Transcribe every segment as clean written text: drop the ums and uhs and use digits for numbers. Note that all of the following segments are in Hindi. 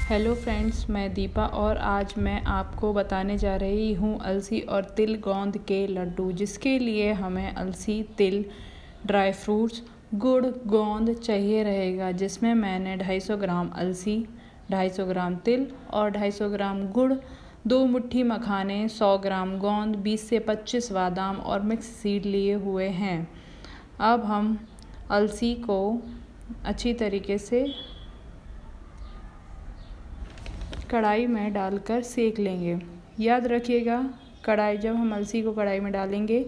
हेलो फ्रेंड्स, मैं दीपा और आज मैं आपको बताने जा रही हूँ अलसी और तिल गोंद के लड्डू, जिसके लिए हमें अलसी, तिल, ड्राई फ्रूट्स, गुड़, गोंद चाहिए रहेगा। जिसमें मैंने 250 ग्राम अलसी, 250 ग्राम तिल और 250 ग्राम गुड़, 2 मुट्ठी मखाने, 100 ग्राम गोंद, 20 से 25 बादाम और मिक्स सीड लिए हुए हैं। अब हम अलसी को अच्छी तरीके से कढ़ाई में डालकर सेक लेंगे। याद रखिएगा, जब हम अलसी को कढ़ाई में डालेंगे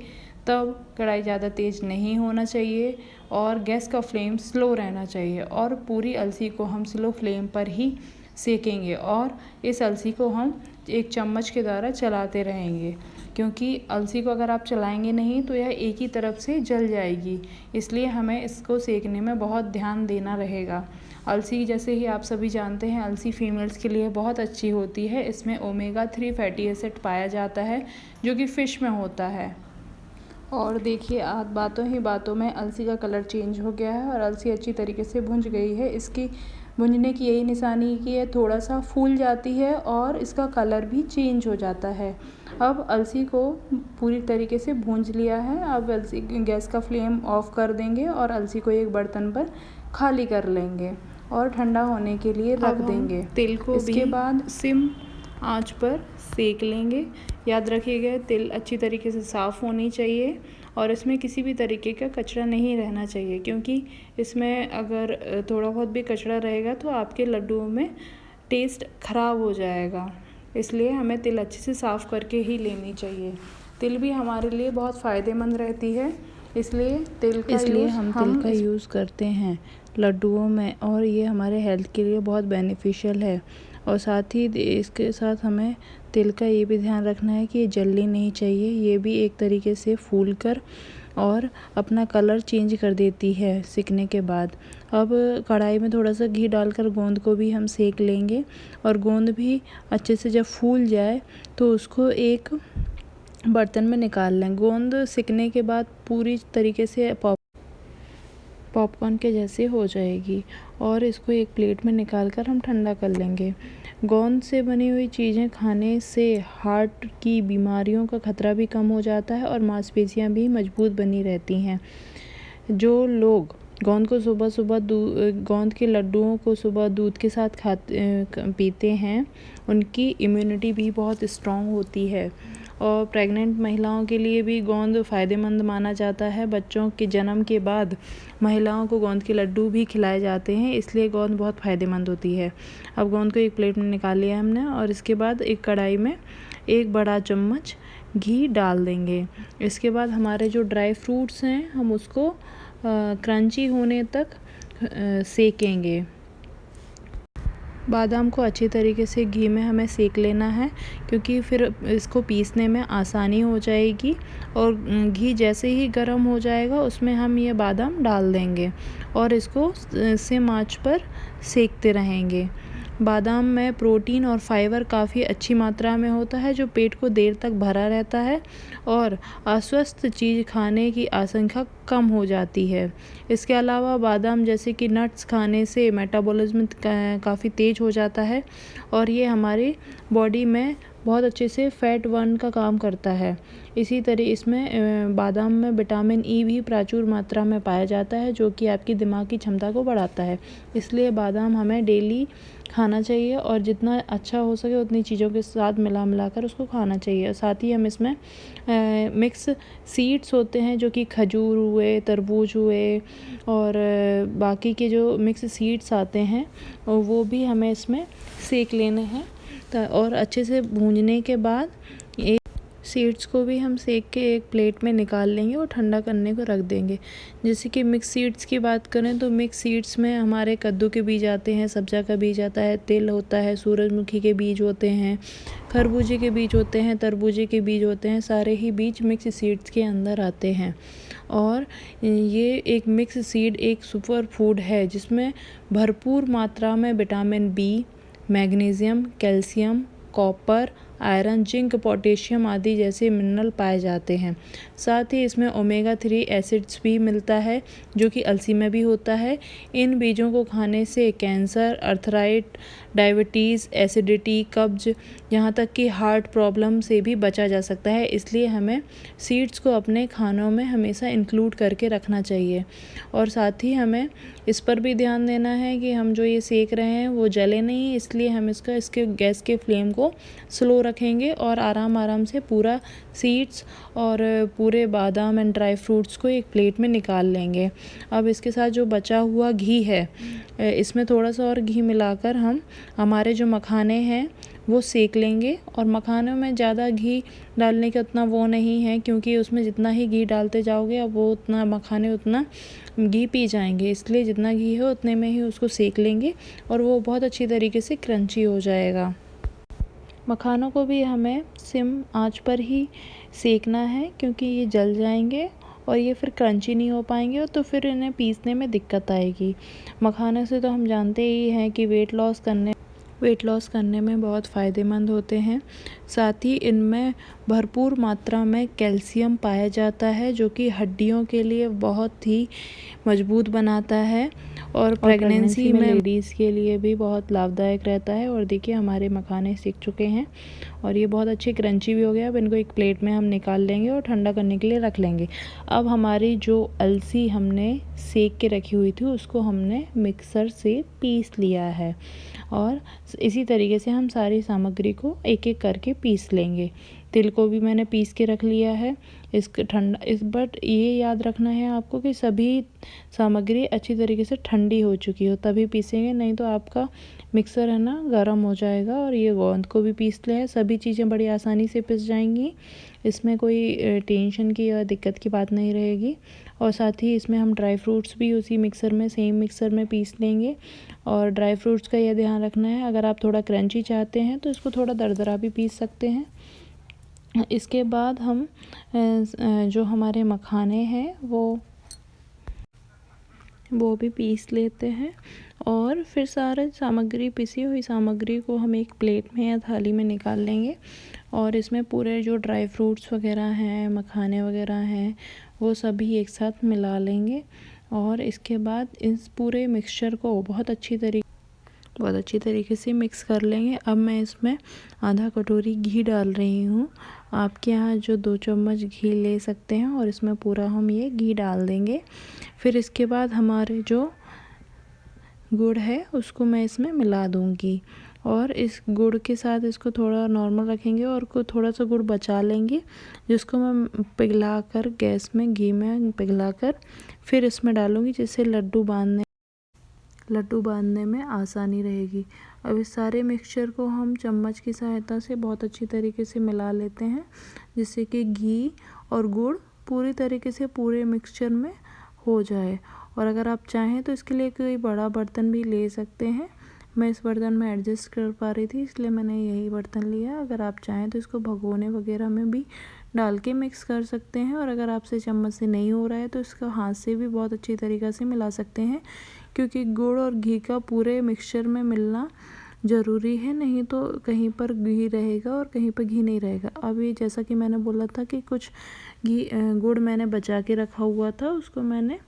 तब कढ़ाई ज़्यादा तेज़ नहीं होना चाहिए और गैस का फ्लेम स्लो रहना चाहिए और पूरी अलसी को हम स्लो फ्लेम पर ही सेकेंगे और इस अलसी को हम एक चम्मच के द्वारा चलाते रहेंगे, क्योंकि अलसी को अगर आप चलाएंगे नहीं तो यह एक ही तरफ से जल जाएगी। इसलिए हमें इसको सेकने में बहुत ध्यान देना रहेगा। अलसी, जैसे ही आप सभी जानते हैं, अलसी फीमेल्स के लिए बहुत अच्छी होती है। इसमें ओमेगा 3 फैटी एसिड पाया जाता है, जो कि फ़िश में होता है। और देखिए, आज बातों ही बातों में अलसी का कलर चेंज हो गया है और अलसी अच्छी तरीके से भुंज गई है। इसकी भुंजने की यही निशानी है कि ये थोड़ा सा फूल जाती है और इसका कलर भी चेंज हो जाता है। अब अलसी को पूरी तरीके से भूंज लिया है। अब अलसी गैस का फ्लेम ऑफ कर देंगे और अलसी को एक बर्तन पर खाली कर लेंगे और ठंडा होने के लिए रख देंगे। तिल को इसके बाद सिम आंच पर सेक लेंगे। याद रखिएगा, तिल अच्छी तरीके से साफ़ होनी चाहिए और इसमें किसी भी तरीके का कचरा नहीं रहना चाहिए, क्योंकि इसमें अगर थोड़ा बहुत भी कचरा रहेगा तो आपके लड्डुओं में टेस्ट ख़राब हो जाएगा। इसलिए हमें तिल अच्छे से साफ़ करके ही लेनी चाहिए। तिल भी हमारे लिए बहुत फ़ायदेमंद रहती है, इसलिए हम तिल का यूज़ करते हैं लड्डुओं में और ये हमारे हेल्थ के लिए बहुत बेनिफिशियल है। और साथ ही इसके साथ हमें तिल का ये भी ध्यान रखना है कि ये जलनी नहीं चाहिए। ये भी एक तरीके से फूल कर और अपना कलर चेंज कर देती है सिकने के बाद। अब कढ़ाई में थोड़ा सा घी डालकर गोंद को भी हम सेक लेंगे और गोंद भी अच्छे से जब फूल जाए तो उसको एक बर्तन में निकाल लें। गोंद सिकने के बाद पूरी तरीके से पॉपकॉर्न के जैसे हो जाएगी और इसको एक प्लेट में निकाल कर हम ठंडा कर लेंगे। गोंद से बनी हुई चीज़ें खाने से हार्ट की बीमारियों का खतरा भी कम हो जाता है और मांसपेशियां भी मजबूत बनी रहती हैं। जो लोग गोंद के लड्डुओं को सुबह दूध के साथ पीते हैं, उनकी इम्यूनिटी भी बहुत स्ट्रॉन्ग होती है। और प्रेग्नेंट महिलाओं के लिए भी गोंद फ़ायदेमंद माना जाता है। बच्चों के जन्म के बाद महिलाओं को गोंद के लड्डू भी खिलाए जाते हैं, इसलिए गोंद बहुत फ़ायदेमंद होती है। अब गोंद को एक प्लेट में निकाल लिया हमने और इसके बाद एक कढ़ाई में 1 बड़ा चम्मच घी डाल देंगे। इसके बाद हमारे जो ड्राई फ्रूट्स हैं, हम उसको क्रंची होने तक सेकेंगे। बादाम को अच्छी तरीके से घी में हमें सेक लेना है, क्योंकि फिर इसको पीसने में आसानी हो जाएगी। और घी जैसे ही गर्म हो जाएगा उसमें हम ये बादाम डाल देंगे और इसको सिम आंच पर सेकते रहेंगे। बादाम में प्रोटीन और फाइबर काफ़ी अच्छी मात्रा में होता है, जो पेट को देर तक भरा रहता है और अस्वस्थ चीज़ खाने की आशंका कम हो जाती है। इसके अलावा बादाम जैसे कि नट्स खाने से मेटाबॉलिज्म काफ़ी तेज़ हो जाता है और ये हमारी बॉडी में बहुत अच्छे से फैट बर्न का काम करता है। इसी तरह इसमें बादाम में विटामिन ई भी प्रचुर मात्रा में पाया जाता है, जो कि आपकी दिमाग की क्षमता को बढ़ाता है। इसलिए बादाम हमें डेली खाना चाहिए और जितना अच्छा हो सके उतनी चीज़ों के साथ मिला कर उसको खाना चाहिए। साथ ही हम इसमें मिक्स सीड्स होते हैं, जो कि खजूर हुए, तरबूज हुए और बाकी के जो मिक्स सीड्स आते हैं वो भी हमें इसमें सेक लेने हैं। और अच्छे से भूनने के बाद सीड्स को भी हम सेक के एक प्लेट में निकाल लेंगे और ठंडा करने को रख देंगे। जैसे कि मिक्स सीड्स की बात करें तो मिक्स सीड्स में हमारे कद्दू के बीज आते हैं, सब्जा का बीज आता है, तिल होता है, सूरजमुखी के बीज होते हैं, खरबूजे के बीज होते हैं, तरबूजे के बीज होते हैं। सारे ही बीज मिक्स सीड्स के अंदर आते हैं और ये एक मिक्स सीड एक सुपर फूड है, जिसमें भरपूर मात्रा में vitamin B, magnesium, calcium, copper, iron, zinc, potassium आदि जैसे मिनरल पाए जाते हैं। साथ ही इसमें ओमेगा 3 एसिड्स भी मिलता है जो कि अलसी में भी होता है। इन बीजों को खाने से कैंसर, अर्थराइट, डायबिटीज़, एसिडिटी, कब्ज, यहाँ तक कि हार्ट प्रॉब्लम से भी बचा जा सकता है। इसलिए हमें सीड्स को अपने खानों में हमेशा इंक्लूड करके रखना चाहिए। और साथ ही हमें इस पर भी ध्यान देना है कि हम जो ये सेक रहे हैं वो जले नहीं, इसलिए हम इसके गैस के फ्लेम को स्लो रखेंगे और आराम से पूरा सीड्स और पूरे बादाम एंड ड्राई फ्रूट्स को एक प्लेट में निकाल लेंगे। अब इसके साथ जो बचा हुआ घी है, इसमें थोड़ा सा और घी मिलाकर हम हमारे जो मखाने हैं वो सेक लेंगे। और मखानों में ज़्यादा घी डालने का उतना वो नहीं है, क्योंकि उसमें जितना ही घी डालते जाओगे अब वो उतना मखाने उतना घी पी जाएंगे, इसलिए जितना घी है उतने में ही उसको सेक लेंगे और वो बहुत अच्छी तरीके से क्रंची हो जाएगा। मखानों को भी हमें सिम आंच पर ही सेकना है, क्योंकि ये जल जाएंगे और ये फिर क्रंची नहीं हो पाएंगे और तो फिर इन्हें पीसने में दिक्कत आएगी। मखाने से तो हम जानते ही हैं कि वेट लॉस करने में बहुत फ़ायदेमंद होते हैं। साथ ही इनमें भरपूर मात्रा में कैल्शियम पाया जाता है जो कि हड्डियों के लिए बहुत ही मजबूत बनाता है और प्रेगनेंसी में लेडीज़ के लिए भी बहुत लाभदायक रहता है। और देखिए हमारे मखाने सीख चुके हैं और ये बहुत अच्छे क्रंची भी हो गया। अब इनको एक प्लेट में हम निकाल लेंगे और ठंडा करने के लिए रख लेंगे। अब हमारी जो अलसी हमने सेक के रखी हुई थी उसको हमने मिक्सर से पीस लिया है और इसी तरीके से हम सारी सामग्री को एक एक करके पीस लेंगे। तिल को भी मैंने पीस के रख लिया है। बट ये याद रखना है आपको कि सभी सामग्री अच्छी तरीके से ठंडी हो चुकी हो तभी पीसेंगे, नहीं तो आपका मिक्सर है ना गर्म हो जाएगा। और ये गोंद को भी पीस लिया है। सभी चीज़ें बड़ी आसानी से पिस जाएंगी, इसमें कोई टेंशन की या दिक्कत की बात नहीं रहेगी। और साथ ही इसमें हम ड्राई फ्रूट्स भी उसी सेम मिक्सर में पीस लेंगे। और ड्राई फ्रूट्स का यह ध्यान रखना है, अगर आप थोड़ा क्रंची चाहते हैं तो इसको थोड़ा दरदरा भी पीस सकते हैं। इसके बाद हम जो हमारे मखाने हैं वो भी पीस लेते हैं और फिर पिसी हुई सामग्री को हम एक प्लेट में या थाली में निकाल लेंगे। और इसमें पूरे जो ड्राई फ्रूट्स वगैरह हैं, मखाने वगैरह हैं, वो सभी एक साथ मिला लेंगे। और इसके बाद इस पूरे मिक्सचर को बहुत अच्छी तरीके से मिक्स कर लेंगे। अब मैं इसमें आधा कटोरी घी डाल रही हूँ। आपके यहाँ जो 2 चम्मच घी ले सकते हैं और इसमें पूरा हम ये घी डाल देंगे। फिर इसके बाद हमारे जो गुड़ है उसको मैं इसमें मिला दूँगी और इस गुड़ के साथ इसको थोड़ा नॉर्मल रखेंगे और थोड़ा सा गुड़ बचा लेंगे, जिसको मैं पिघलाकर गैस में घी में पिघलाकर फिर इसमें डालूँगी, जिससे लड्डू बांधने में आसानी रहेगी। अब इस सारे मिक्सचर को हम चम्मच की सहायता से बहुत अच्छी तरीके से मिला लेते हैं, जिससे कि घी और गुड़ पूरी तरीके से पूरे मिक्सचर में हो जाए। और अगर आप चाहें तो इसके लिए कोई बड़ा बर्तन भी ले सकते हैं। मैं इस बर्तन में एडजस्ट कर पा रही थी इसलिए मैंने यही बर्तन लिया। अगर आप चाहें तो इसको भगोने वगैरह में भी डाल के मिक्स कर सकते हैं। और अगर आपसे चम्मच से नहीं हो रहा है तो इसका हाथ से भी बहुत अच्छी तरीक़े से मिला सकते हैं, क्योंकि गुड़ और घी का पूरे मिक्सचर में मिलना ज़रूरी है, नहीं तो कहीं पर घी रहेगा और कहीं पर घी नहीं रहेगा। अब ये जैसा कि मैंने बोला था कि कुछ गुड़ मैंने बचा के रखा हुआ था, उसको मैंने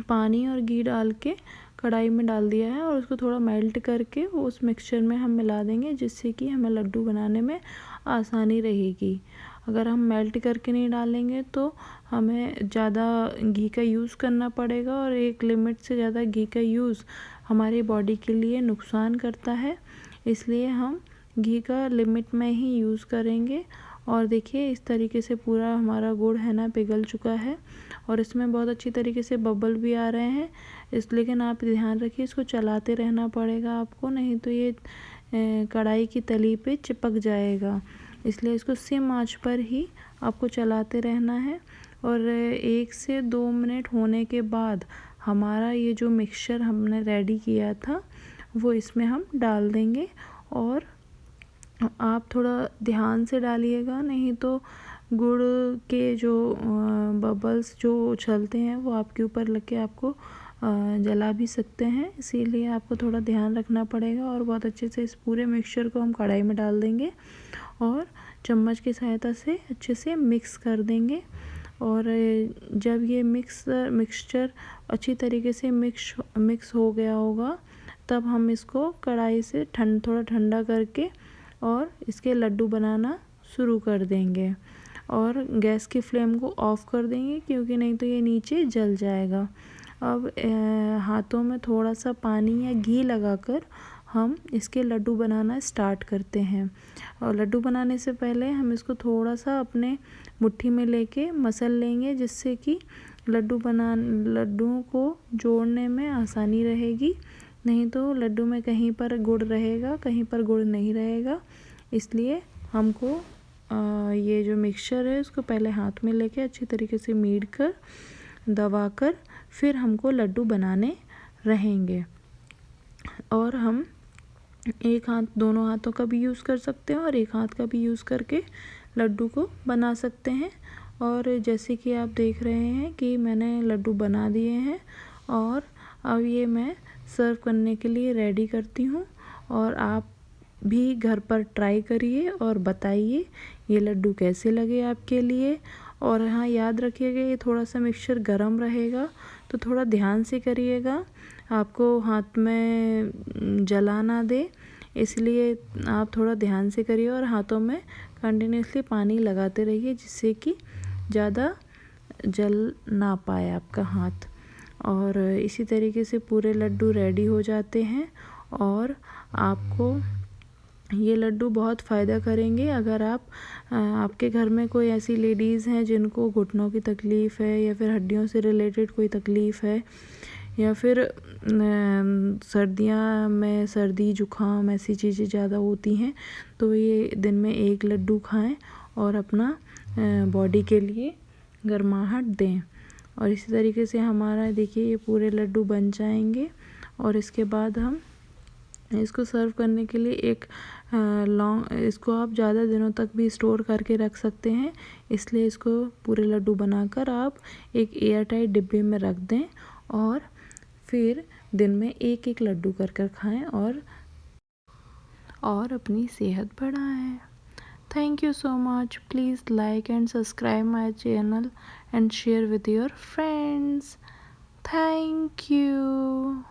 पानी और घी डाल के कढ़ाई में डाल दिया है और उसको थोड़ा मेल्ट करके उस मिक्सचर में हम मिला देंगे, जिससे कि हमें लड्डू बनाने में आसानी रहेगी। अगर हम मेल्ट करके नहीं डालेंगे तो हमें ज़्यादा घी का यूज़ करना पड़ेगा और एक लिमिट से ज़्यादा घी का यूज़ हमारी बॉडी के लिए नुकसान करता है, इसलिए हम घी का लिमिट में ही यूज़ करेंगे। और देखिए इस तरीके से पूरा हमारा गुड़ है ना पिघल चुका है और इसमें बहुत अच्छी तरीके से बबल भी आ रहे हैं। लेकिन आप ध्यान रखिए, इसको चलाते रहना पड़ेगा आपको, नहीं तो ये कढ़ाई की तली पे चिपक जाएगा। इसलिए इसको सिम आंच पर ही आपको चलाते रहना है। और 1 से 2 मिनट होने के बाद हमारा ये जो मिक्सचर हमने रेडी किया था वो इसमें हम डाल देंगे। और आप थोड़ा ध्यान से डालिएगा, नहीं तो गुड़ के जो बबल्स जो उछलते हैं वो आपके ऊपर लग के आपको जला भी सकते हैं, इसीलिए आपको थोड़ा ध्यान रखना पड़ेगा। और बहुत अच्छे से इस पूरे मिक्सचर को हम कढ़ाई में डाल देंगे और चम्मच की सहायता से अच्छे से मिक्स कर देंगे। और जब ये मिक्सचर अच्छी तरीके से मिक्स हो गया होगा, तब हम इसको कढ़ाई से थोड़ा ठंडा करके और इसके लड्डू बनाना शुरू कर देंगे। और गैस की फ्लेम को ऑफ़ कर देंगे, क्योंकि नहीं तो ये नीचे जल जाएगा। अब हाथों में थोड़ा सा पानी या घी लगाकर हम इसके लड्डू बनाना स्टार्ट करते हैं। और लड्डू बनाने से पहले हम इसको थोड़ा सा अपने मुट्ठी में लेके मसल लेंगे, जिससे कि लड्डुओं को जोड़ने में आसानी रहेगी। नहीं तो लड्डू में कहीं पर गुड़ रहेगा, कहीं पर गुड़ नहीं रहेगा। इसलिए हमको ये जो मिक्सचर है उसको पहले हाथ में लेके अच्छी तरीके से मीड कर दबा कर फिर हमको लड्डू बनाने रहेंगे। और हम दोनों हाथों का भी यूज़ कर सकते हैं और एक हाथ का भी यूज़ करके लड्डू को बना सकते हैं। और जैसे कि आप देख रहे हैं कि मैंने लड्डू बना दिए हैं और अब ये मैं सर्व करने के लिए रेडी करती हूँ। और आप भी घर पर ट्राई करिए और बताइए ये लड्डू कैसे लगे आपके लिए। और हाँ, याद रखिएगा ये थोड़ा सा मिक्सचर गरम रहेगा, तो थोड़ा ध्यान से करिएगा, आपको हाथ में जला ना दे, इसलिए आप थोड़ा ध्यान से करिए। और हाथों में कंटिन्यूसली पानी लगाते रहिए, जिससे कि ज़्यादा जल ना पाए आपका हाथ। और इसी तरीके से पूरे लड्डू रेडी हो जाते हैं। और आपको ये लड्डू बहुत फ़ायदा करेंगे। अगर आपके घर में कोई ऐसी लेडीज़ हैं जिनको घुटनों की तकलीफ़ है, या फिर हड्डियों से रिलेटेड कोई तकलीफ़ है, या फिर सर्दियाँ में सर्दी जुकाम ऐसी चीज़ें ज़्यादा होती हैं, तो ये दिन में एक लड्डू खाएं और अपना बॉडी के लिए गर्माहट दें। और इसी तरीके से हमारा देखिए ये पूरे लड्डू बन जाएंगे। और इसके बाद हम इसको सर्व करने के लिए इसको आप ज़्यादा दिनों तक भी स्टोर करके रख सकते हैं। इसलिए इसको पूरे लड्डू बनाकर आप एक एयर टाइट डिब्बे में रख दें और फिर दिन में एक एक लड्डू कर खाएं और अपनी सेहत बढ़ाएं। Thank you so much. Please like and subscribe my channel and share with your friends. Thank you.